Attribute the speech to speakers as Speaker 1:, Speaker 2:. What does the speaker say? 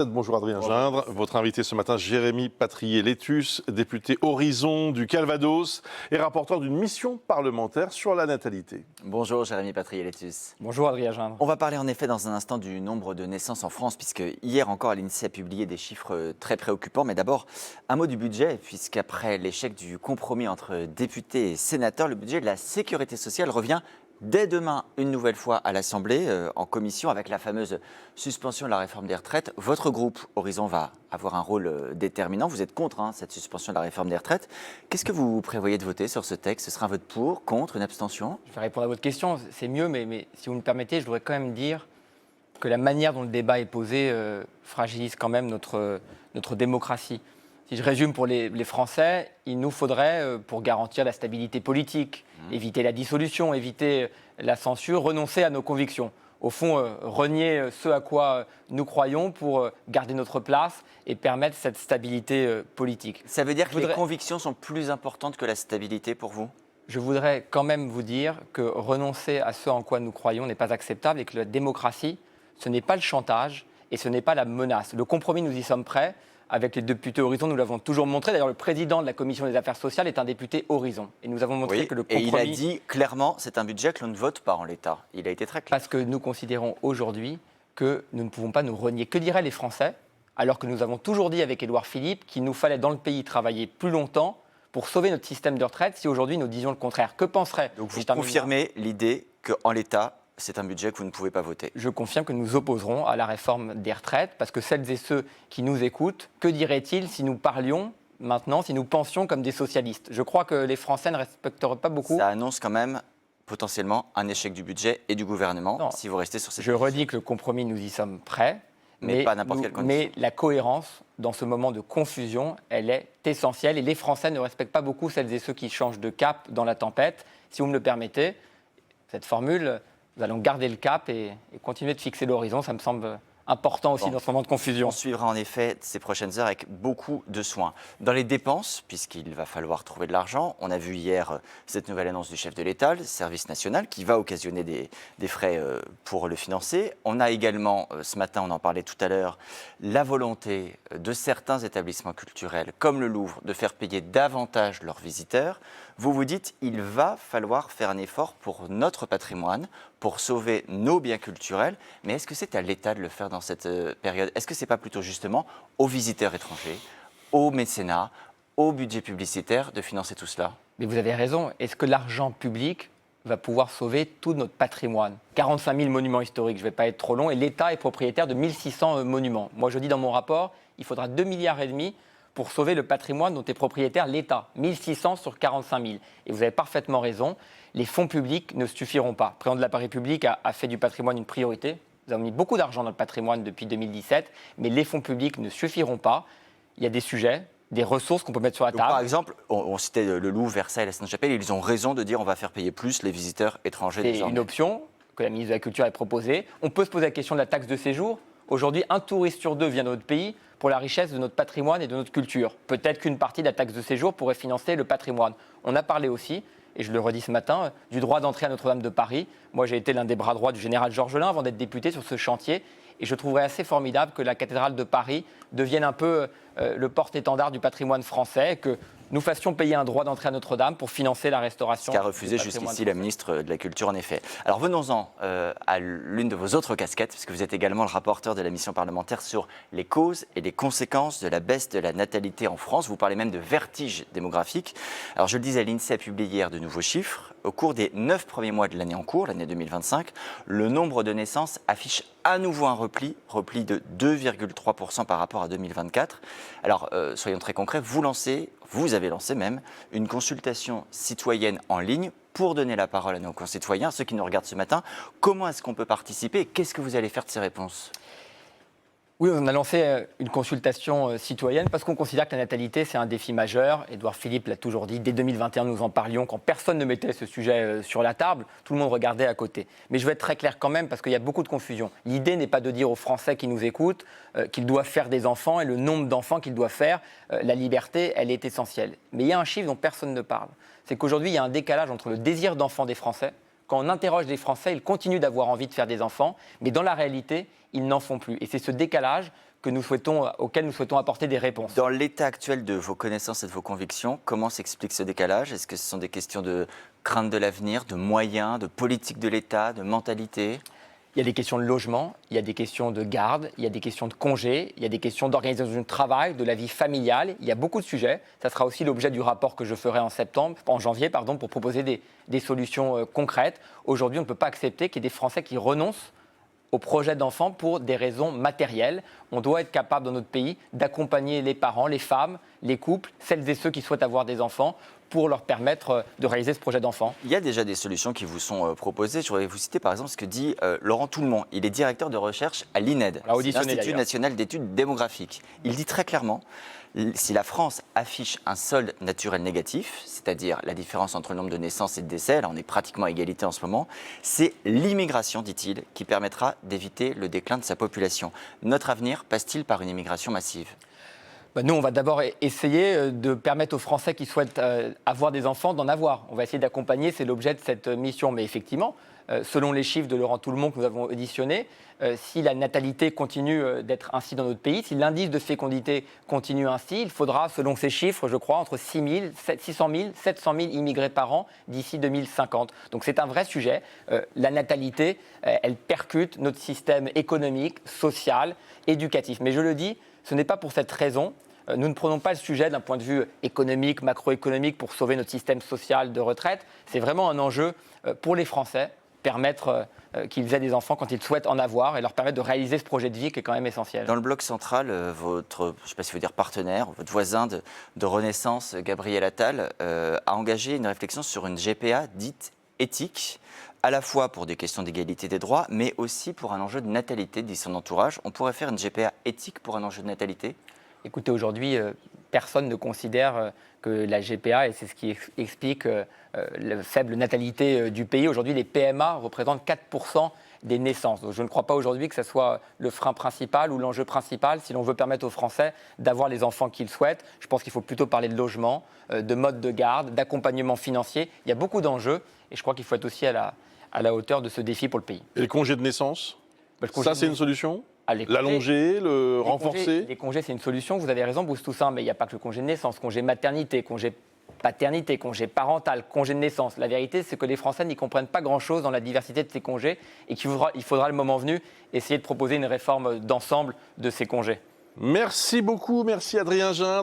Speaker 1: Bonjour Adrien
Speaker 2: Bonjour.
Speaker 1: Gindre. Votre invité ce matin, Jérémy Patrier-Létus, député Horizon du Calvados et rapporteur d'une mission parlementaire sur la natalité.
Speaker 2: Bonjour Jérémy Patrier-Létus.
Speaker 3: Bonjour Adrien Gindre.
Speaker 2: On va parler en effet dans un instant du nombre de naissances en France, puisque hier encore l'INSEE a publié des chiffres très préoccupants. Mais d'abord, un mot du budget, puisqu'après l'échec du compromis entre députés et sénateurs, le budget de la sécurité sociale revient dès demain une nouvelle fois à l'Assemblée, en commission, avec la fameuse suspension de la réforme des retraites. Votre groupe Horizon va avoir un rôle déterminant. Vous êtes contre cette suspension de la réforme des retraites. Qu'est-ce que vous prévoyez de voter sur ce texte? Ce sera un vote pour, contre, une abstention?
Speaker 3: Je vais répondre à votre question, c'est mieux, mais si vous me permettez, je voudrais quand même dire que la manière dont le débat est posé fragilise quand même notre démocratie. Si je résume pour les Français, il nous faudrait, pour garantir la stabilité politique, éviter la dissolution, éviter la censure, renoncer à nos convictions. Au fond, renier ce à quoi nous croyons pour garder notre place et permettre cette stabilité politique.
Speaker 2: Ça veut dire que les convictions sont plus importantes que la stabilité pour vous?
Speaker 3: Je voudrais quand même vous dire que renoncer à ce en quoi nous croyons n'est pas acceptable et que la démocratie, ce n'est pas le chantage et ce n'est pas la menace. Le compromis, nous y sommes prêts. Avec les députés Horizon, nous l'avons toujours montré. D'ailleurs, le président de la Commission des affaires sociales est un député Horizon. Et nous avons montré que le compromis...
Speaker 2: Et il a dit clairement, c'est un budget que l'on ne vote pas en l'état. Il a été très clair.
Speaker 3: Parce que nous considérons aujourd'hui que nous ne pouvons pas nous renier. Que diraient les Français, alors que nous avons toujours dit avec Édouard Philippe qu'il nous fallait dans le pays travailler plus longtemps pour sauver notre système de retraite si aujourd'hui nous disions le contraire? Que penseraient...
Speaker 2: Donc vous confirmez l'idée qu'en l'état, c'est un budget que vous ne pouvez pas voter?
Speaker 3: Je confirme que nous opposerons à la réforme des retraites parce que celles et ceux qui nous écoutent, que diraient-ils si nous parlions maintenant, si nous pensions comme des socialistes? Je crois que les Français ne respecteraient pas beaucoup.
Speaker 2: Ça annonce quand même potentiellement un échec du budget et du gouvernement si vous restez sur cette
Speaker 3: Je redis que le compromis, nous y sommes prêts.
Speaker 2: Mais pas n'importe quelle condition.
Speaker 3: Mais la cohérence, dans ce moment de confusion, elle est essentielle. Et les Français ne respectent pas beaucoup celles et ceux qui changent de cap dans la tempête. Si vous me le permettez, cette formule... Nous allons garder le cap et continuer de fixer l'horizon. Ça me semble important aussi dans ce moment de confusion.
Speaker 2: On suivra en effet ces prochaines heures avec beaucoup de soin. Dans les dépenses, puisqu'il va falloir trouver de l'argent, on a vu hier cette nouvelle annonce du chef de l'État, le service national, qui va occasionner des frais pour le financer. On a également, ce matin, on en parlait tout à l'heure, la volonté de certains établissements culturels, comme le Louvre, de faire payer davantage leurs visiteurs. Vous vous dites, il va falloir faire un effort pour notre patrimoine, pour sauver nos biens culturels. Mais est-ce que c'est à l'État de le faire dans cette période? Est-ce que ce n'est pas plutôt justement aux visiteurs étrangers, aux mécénats, au budget publicitaire de financer tout cela?
Speaker 3: Mais vous avez raison. Est-ce que l'argent public va pouvoir sauver tout notre patrimoine? 45 000 monuments historiques, je ne vais pas être trop long, et l'État est propriétaire de 1600 monuments. Moi, je dis dans mon rapport, il faudra 2,5 milliards pour sauver le patrimoine dont est propriétaire l'État. 1600 sur 45 000. Et vous avez parfaitement raison, les fonds publics ne suffiront pas. Le président de la République a fait du patrimoine une priorité. Nous avons mis beaucoup d'argent dans le patrimoine depuis 2017, mais les fonds publics ne suffiront pas. Il y a des sujets, des ressources qu'on peut mettre sur la table.
Speaker 2: Par exemple, on citait le Louvre, Versailles, la Sainte-Chapelle, ils ont raison de dire on va faire payer plus les visiteurs étrangers.
Speaker 3: C'est une option que la ministre de la Culture a proposée. On peut se poser la question de la taxe de séjour. Aujourd'hui, un touriste sur deux vient de notre pays pour la richesse de notre patrimoine et de notre culture. Peut-être qu'une partie de la taxe de séjour pourrait financer le patrimoine. On a parlé aussi, et je le redis ce matin, du droit d'entrée à Notre-Dame de Paris. Moi, j'ai été l'un des bras droits du général Georges Lain avant d'être député sur ce chantier. Et je trouverais assez formidable que la cathédrale de Paris devienne un peu le porte-étendard du patrimoine français, que nous fassions payer un droit d'entrée à Notre-Dame pour financer la restauration.
Speaker 2: Ce qu'a refusé jusqu'ici la ministre de la Culture, en effet. Alors venons-en à l'une de vos autres casquettes, puisque vous êtes également le rapporteur de la mission parlementaire sur les causes et les conséquences de la baisse de la natalité en France. Vous parlez même de vertige démographique. Alors je le disais, l'INSEE a publié hier de nouveaux chiffres. Au cours des 9 premiers mois de l'année en cours, l'année 2025, le nombre de naissances affiche à nouveau un repli de 2,3% par rapport à 2024. Alors soyons très concrets, vous avez lancé même une consultation citoyenne en ligne pour donner la parole à nos concitoyens, ceux qui nous regardent ce matin. Comment est-ce qu'on peut participer et qu'est-ce que vous allez faire de ces réponses?
Speaker 3: Oui, on a lancé une consultation citoyenne parce qu'on considère que la natalité, c'est un défi majeur. Édouard Philippe l'a toujours dit, dès 2021, nous en parlions, quand personne ne mettait ce sujet sur la table, tout le monde regardait à côté. Mais je vais être très clair quand même, parce qu'il y a beaucoup de confusion. L'idée n'est pas de dire aux Français qui nous écoutent qu'ils doivent faire des enfants et le nombre d'enfants qu'ils doivent faire. La liberté, elle est essentielle. Mais il y a un chiffre dont personne ne parle. C'est qu'aujourd'hui, il y a un décalage entre le désir d'enfant des Français. Quand on interroge les Français, ils continuent d'avoir envie de faire des enfants, mais dans la réalité, ils n'en font plus. Et c'est ce décalage auxquels nous souhaitons apporter des réponses.
Speaker 2: Dans l'état actuel de vos connaissances et de vos convictions, comment s'explique ce décalage? Est-ce que ce sont des questions de crainte de l'avenir, de moyens, de politique de l'État, de mentalité?
Speaker 3: Il y a des questions de logement, il y a des questions de garde, il y a des questions de congés, il y a des questions d'organisation du travail, de la vie familiale. Il y a beaucoup de sujets. Ça sera aussi l'objet du rapport que je ferai en janvier, pour proposer des solutions concrètes. Aujourd'hui, on ne peut pas accepter qu'il y ait des Français qui renoncent au projet d'enfant pour des raisons matérielles. On doit être capable dans notre pays d'accompagner les parents, les femmes, les couples, celles et ceux qui souhaitent avoir des enfants, pour leur permettre de réaliser ce projet d'enfant.
Speaker 2: Il y a déjà des solutions qui vous sont proposées. Je voudrais vous citer par exemple ce que dit Laurent Toulmont. Il est directeur de recherche à l'INED, l'Institut national d'études démographiques. Il dit très clairement, si la France affiche un solde naturel négatif, c'est-à-dire la différence entre le nombre de naissances et de décès, là on est pratiquement à égalité en ce moment, c'est l'immigration, dit-il, qui permettra d'éviter le déclin de sa population. Notre avenir passe-t-il par une immigration massive ?
Speaker 3: Nous, on va d'abord essayer de permettre aux Français qui souhaitent avoir des enfants d'en avoir. On va essayer d'accompagner, c'est l'objet de cette mission. Mais effectivement, selon les chiffres de Laurent Toulmont que nous avons auditionnés, si la natalité continue d'être ainsi dans notre pays, si l'indice de fécondité continue ainsi, il faudra, selon ces chiffres, je crois, entre 600 000, 700 000 immigrés par an d'ici 2050. Donc c'est un vrai sujet. La natalité, elle percute notre système économique, social, éducatif. Mais je le dis, ce n'est pas pour cette raison. Nous ne prenons pas le sujet d'un point de vue économique, macroéconomique pour sauver notre système social de retraite. C'est vraiment un enjeu pour les Français, permettre qu'ils aient des enfants quand ils souhaitent en avoir et leur permettre de réaliser ce projet de vie qui est quand même essentiel.
Speaker 2: Dans le bloc central, votre, je ne sais pas si vous dire partenaire, votre voisin de Renaissance, Gabriel Attal, a engagé une réflexion sur une GPA dite éthique, à la fois pour des questions d'égalité des droits, mais aussi pour un enjeu de natalité, dit son entourage. On pourrait faire une GPA éthique pour un enjeu de natalité ?
Speaker 3: Écoutez, aujourd'hui, personne ne considère que la GPA, et c'est ce qui explique la faible natalité du pays, aujourd'hui les PMA représentent 4% des naissances. Donc je ne crois pas aujourd'hui que ce soit le frein principal ou l'enjeu principal si l'on veut permettre aux Français d'avoir les enfants qu'ils souhaitent. Je pense qu'il faut plutôt parler de logement, de mode de garde, d'accompagnement financier. Il y a beaucoup d'enjeux et je crois qu'il faut être aussi à la hauteur de ce défi pour le pays.
Speaker 1: Et le congé de naissance, ça c'est une solution ?
Speaker 3: L'allonger, le renforcer ? Les congés, c'est une solution. Vous avez raison, Bruce Toussaint, mais il n'y a pas que le congé de naissance, congé maternité, congé paternité, congé parental, congé de naissance. La vérité, c'est que les Français n'y comprennent pas grand-chose dans la diversité de ces congés et qu'il faudra, le moment venu, essayer de proposer une réforme d'ensemble de ces congés.
Speaker 1: Merci beaucoup, merci Adrien Gin.